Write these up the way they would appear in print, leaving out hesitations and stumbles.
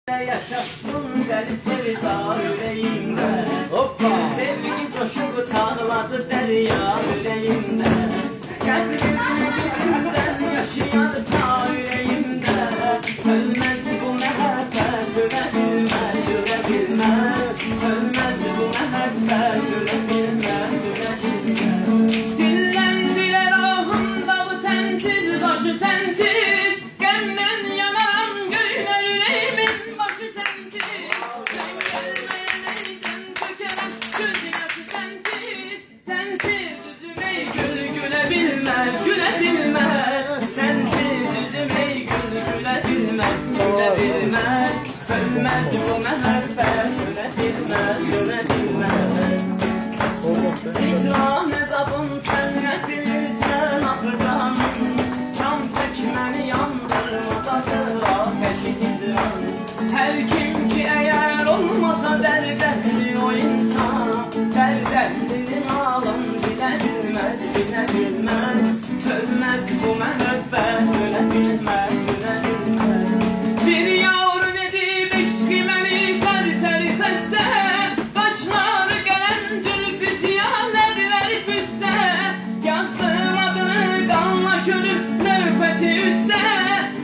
Yaşasın deli sevda yüreğimde. Hoppa! Sevgi coşup çağladı derya yüreğimde. Kalbimden yaşayan ta yüreğimde. Ölmez bu mehabbet, ölebilmez, ölebilmez. Ölmez bu mehabbet, ölebilmez, ölebilmez. Dilden dile rahım dalı sensiz, başı sensiz. Gemden yanarım göğler yüreğimin başı sensiz. Sen gelmeyen eyden tökerem göz yaşı sensiz. Sensiz yüzüm ey gül gülebilmez, gülebilmez. Sensiz yüzüm ey gül gülebilmez, gülebilmez. Ölmez bu mehabbet, ölebilmez, ölebilmez. İcra nezabım sen ne bilirsen akıdan. Can tek beni yandırmadadır ateşi hicran. Her kim ki eğer olmasa derdehli o insan. Derdehlinin alım bilebilmez, bilebilmez. Ölmez bu mehabbet, ölebilmez, ölebilmez. Bir yavru dedi beşki beni serseri teste. Kaçlar gelen cülfü siyahler püste. Yazdım adını kanla körüp nefesi üste.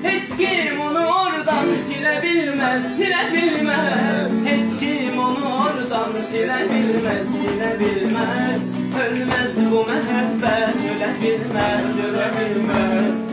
Hiç kim onu oradan silebilmez, silebilmez. Hiç kim onu oradan silebilmez, silebilmez. Ölmez bu mehabbet, ölebilmez, ölebilmez.